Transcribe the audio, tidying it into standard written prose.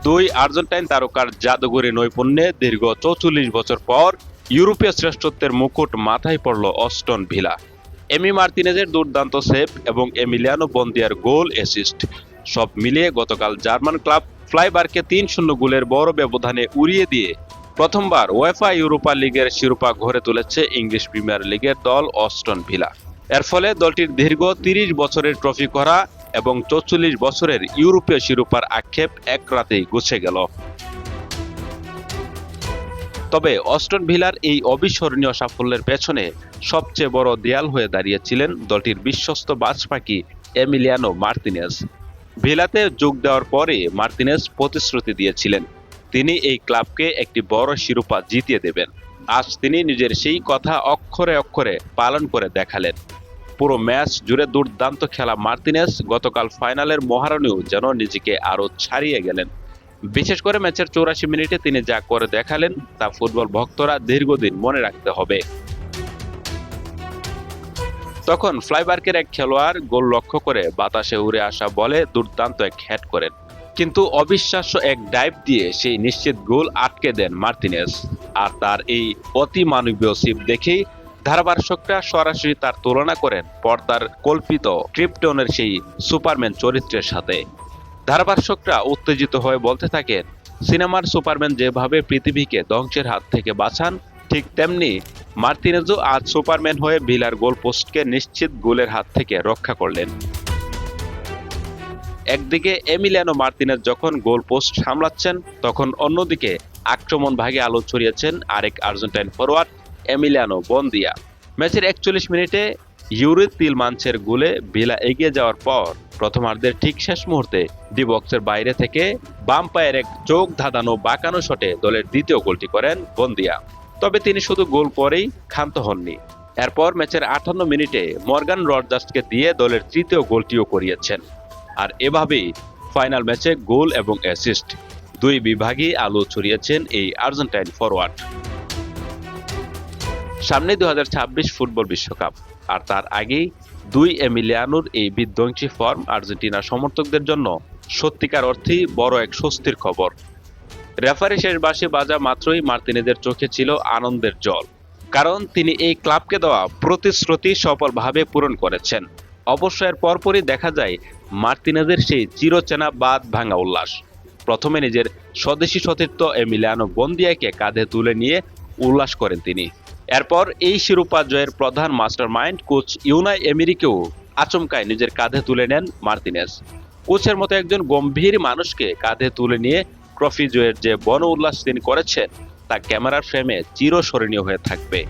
দুই আর্জেন্টাইন তারকার জাদুঘরী নৈপুণ্যে দীর্ঘ ৪৪ বছর পর ইউরোপীয় শ্রেষ্ঠত্বের মুকুট মাথায় পড়ল অস্টন ভিলা। এমি মার্তিনেজের দুর্দান্ত সেভ এবং এমিলিয়ানো বন্দিয়ার গোল অ্যাসিস্ট সব মিলিয়ে গতকাল জার্মান ক্লাব ফ্লাইবার্গকে ৩-০ গোলের বড় ব্যবধানে উড়িয়ে দিয়ে প্রথমবার উয়েফা ইউরোপা লিগের শিরোপা ঘরে তুলেছে ইংলিশ প্রিমিয়ার লিগের দল অস্টন ভিলা। এর ফলে দলটির দীর্ঘ ৩০ বছরের ট্রফি করা এবং ৪৪ বছরের ইউরোপীয় শিরোপার আক্ষেপ এক রাতেই গুছে গেল। তবে অস্টন ভিলার এই অবিস্মরণীয় সাফল্যের পেছনে সবচেয়ে বড় দেয়াল হয়ে দাঁড়িয়েছিলেন দলটির বিশ্বস্ত বাজপাখি এমিলিয়ানো মার্তিনেজ। ভিলাতে যোগ দেওয়ার পরে মার্তিনেজ প্রতিশ্রুতি দিয়েছিলেন তিনি এই ক্লাবকে একটি বড় শিরোপা জিতিয়ে দেবেন। আজ তিনি নিজের সেই কথা অক্ষরে অক্ষরে পালন করে দেখালেন। পুরো ম্যাচ জুড়ে দুর্দান্ত খেলা মার্তিনেজ গতকাল ফাইনালের মহারণেও যেন নিজেকে আরও ছাড়িয়ে গেলেন। বিশেষ করে ম্যাচের ৮৪ মিনিটে তিনি যা করে দেখালেন তা ফুটবল ভক্তরা দীর্ঘদিন মনে রাখতে হবে। তখন ফ্লাইবার্গের এক খেলোয়াড় গোল লক্ষ্য করে বাতাসে উড়ে আসা বলে দুর্দান্ত এক হেড করেন, কিন্তু অবিশ্বাস্য এক ডাইভ দিয়ে সেই নিশ্চিত গোল আটকে দেন মার্তিনেজ। আর তার এই অতিমানবীয় সিপ দেখেই ধারাভাষ্যকরা সরাসরি তার তুলনা করেন পর্দার কল্পিত ক্রিপ্টনের সেই সুপারম্যান চরিত্রের সাথে। ধারাভাষ্যকরা উত্তেজিত হয়ে বলতে থাকেন, সিনেমার সুপারম্যান যেভাবে পৃথিবীকে ধ্বংসের হাত থেকে বাঁচান, ঠিক তেমনি মার্তিনেজও আজ সুপারম্যান হয়ে ভিলার গোলপোস্টকে নিশ্চিত গোলের হাত থেকে রক্ষা করলেন। একদিকে এমিলিয়ানো মার্তিনেজ যখন গোলপোস্ট সামলাচ্ছেন, তখন অন্যদিকে আক্রমণ ভাগে আলো ছড়িয়েছেন আরেক আর্জেন্টাইন ফরোয়ার্ড এমিলিয়ানো বন্দিয়া। ম্যাচের ৪১ মিনিটে ইউরি তিলমান্সের গোলে ভিলা এগিয়ে যাওয়ার পর প্রথমার্ধের ঠিক শেষ মুহূর্তে ডি বক্সের বাইরে থেকে বাম পায়ের এক চোখ ধাঁধানো বাঁকানো শটে দলের দ্বিতীয় গোলটি করেন বন্দিয়া। তবে তিনি শুধু গোল করেই ক্ষান্ত হননি, এরপর ম্যাচের ৫৮ মিনিটে মর্গান রডজার্সকে দিয়ে দলের তৃতীয় গোলটিও করিয়েছেন। আর এভাবেই ফাইনাল ম্যাচে গোল এবং অ্যাসিস্ট দুই বিভাগেই আলো ছড়িয়েছেন এই আর্জেন্টাইন ফরোয়ার্ড। সামনে ২০২৬ ফুটবল বিশ্বকাপ, আর তার আগেই দুই এমিলিয়ানোর এই বিধ্বংসী ফর্ম আর্জেন্টিনা সমর্থকদের জন্য সত্যিকার অর্থেই বড় এক স্বস্তির খবর। রেফারি শেষ বাঁশি বাজা মাত্রই মার্তিনেজের চোখে ছিল আনন্দের জল, কারণ তিনি এই ক্লাবকে দেওয়া প্রতিশ্রুতি সফলভাবে পূরণ করেছেন। অবশ্য এর পরপরই দেখা যায় মার্তিনেজের সেই চিরচেনা বাঁধ ভাঙা উল্লাস। প্রথমে নিজের স্বদেশী সতীর্থ এমিলিয়ানো বন্দিয়াকে কাঁধে তুলে নিয়ে উল্লাস করেন তিনি। এরপর এই শিরোপা জয়ের প্রধান মাস্টারমাইন্ড কোচ ইউনাই এমেরিকেও আচমকায় নিজের কাঁধে তুলে নেন মার্তিনেজ। কোচের মতো একজন গম্ভীর মানুষকে কাঁধে তুলে নিয়ে ট্রফি জয়ের যে বন উল্লাস তিনি করেছেন তা ক্যামেরার ফ্রেমে চিরস্মরণীয় হয়ে থাকবে।